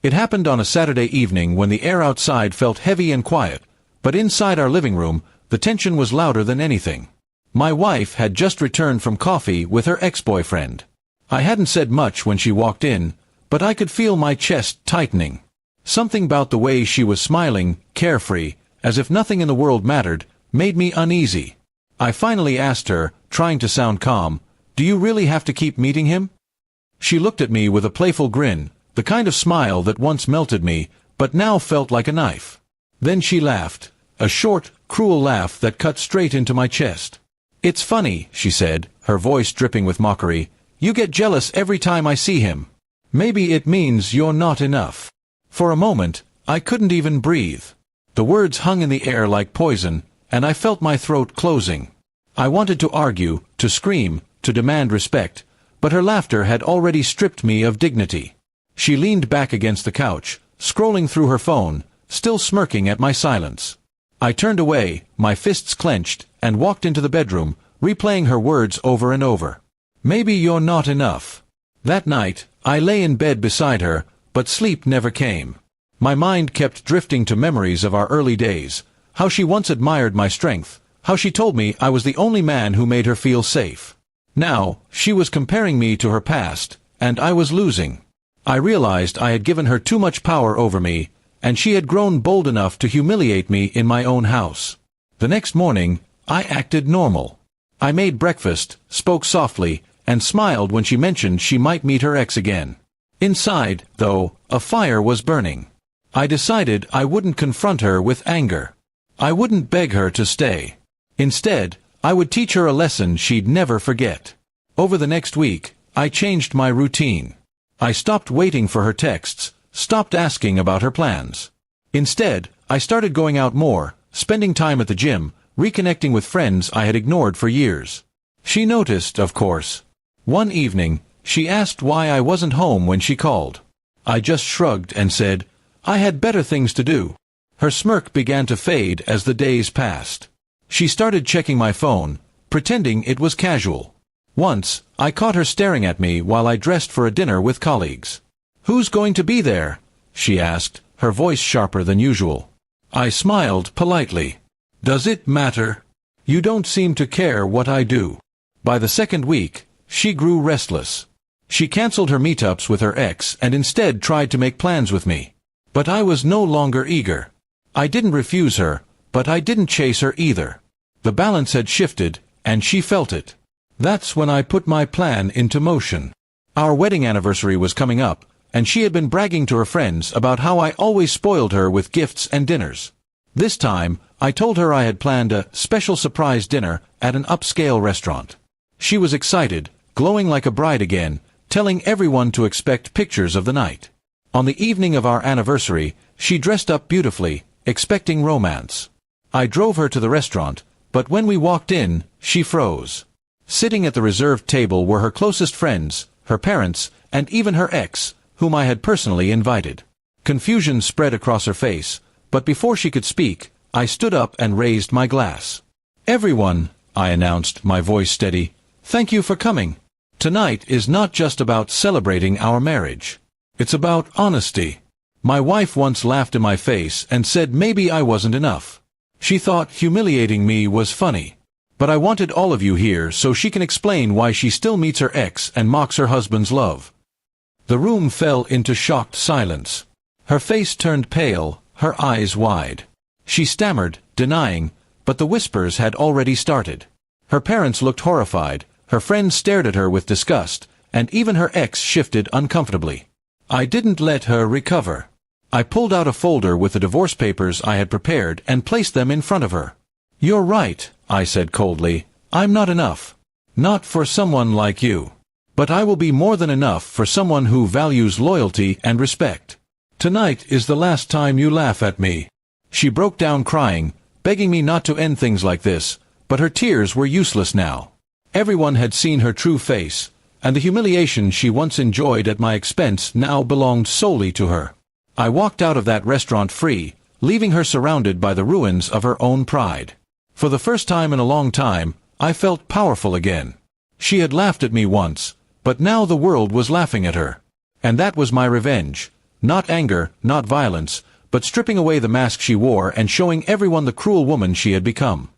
It happened on a Saturday evening when the air outside felt heavy and quiet, but inside our living room, the tension was louder than anything. My wife had just returned from coffee with her ex-boyfriend. I hadn't said much when she walked in, but I could feel my chest tightening. Something about the way she was smiling, carefree, as if nothing in the world mattered, made me uneasy. I finally asked her, trying to sound calm, "Do you really have to keep meeting him?" She looked at me with a playful grin, the kind of smile that once melted me, but now felt like a knife. Then she laughed, a short, cruel laugh that cut straight into my chest. "It's funny," she said, her voice dripping with mockery. "You get jealous every time I see him. Maybe it means you're not enough." For a moment, I couldn't even breathe. The words hung in the air like poison, and I felt my throat closing. I wanted to argue, to scream, to demand respect, but her laughter had already stripped me of dignity. She leaned back against the couch, scrolling through her phone, still smirking at my silence. I turned away, my fists clenched, and walked into the bedroom, replaying her words over and over. "Maybe you're not enough." That night, I lay in bed beside her, but sleep never came. My mind kept drifting to memories of our early days, how she once admired my strength, how she told me I was the only man who made her feel safe. Now, she was comparing me to her past, and I was losing. I realized I had given her too much power over me, and she had grown bold enough to humiliate me in my own house. The next morning, I acted normal. I made breakfast, spoke softly, and smiled when she mentioned she might meet her ex again. Inside, though, a fire was burning. I decided I wouldn't confront her with anger. I wouldn't beg her to stay. Instead, I would teach her a lesson she'd never forget. Over the next week, I changed my routine. I stopped waiting for her texts, stopped asking about her plans. Instead, I started going out more, spending time at the gym, reconnecting with friends I had ignored for years. She noticed, of course. One evening, she asked why I wasn't home when she called. I just shrugged and said, "I had better things to do." Her smirk began to fade as the days passed. She started checking my phone, pretending it was casual. Once, I caught her staring at me while I dressed for a dinner with colleagues. "Who's going to be there?" she asked, her voice sharper than usual. I smiled politely. "Does it matter? You don't seem to care what I do." By the second week, she grew restless. She canceled her meetups with her ex and instead tried to make plans with me. But I was no longer eager. I didn't refuse her, but I didn't chase her either. The balance had shifted, and she felt it. That's when I put my plan into motion. Our wedding anniversary was coming up, and she had been bragging to her friends about how I always spoiled her with gifts and dinners. This time, I told her I had planned a special surprise dinner at an upscale restaurant. She was excited, glowing like a bride again, telling everyone to expect pictures of the night. On the evening of our anniversary, she dressed up beautifully, expecting romance. I drove her to the restaurant, but when we walked in, she froze. Sitting at the reserved table were her closest friends, her parents, and even her ex, whom I had personally invited. Confusion spread across her face, but before she could speak, I stood up and raised my glass. "Everyone," I announced, my voice steady, "thank you for coming. Tonight is not just about celebrating our marriage. It's about honesty." My wife once laughed in my face and said maybe I wasn't enough. She thought humiliating me was funny. But I wanted all of you here so she can explain why she still meets her ex and mocks her husband's love. The room fell into shocked silence. Her face turned pale, her eyes wide. She stammered, denying, but the whispers had already started. Her parents looked horrified, her friends stared at her with disgust, and even her ex shifted uncomfortably. I didn't let her recover. I pulled out a folder with the divorce papers I had prepared and placed them in front of her. "You're right," I said coldly. "I'm not enough. Not for someone like you. But I will be more than enough for someone who values loyalty and respect. Tonight is the last time you laugh at me." She broke down crying, begging me not to end things like this, but her tears were useless now. Everyone had seen her true face, and the humiliation she once enjoyed at my expense now belonged solely to her. I walked out of that restaurant free, leaving her surrounded by the ruins of her own pride. For the first time in a long time, I felt powerful again. She had laughed at me once, but now the world was laughing at her. And that was my revenge, Not anger, not violence, but stripping away the mask she wore and showing everyone the cruel woman she had become.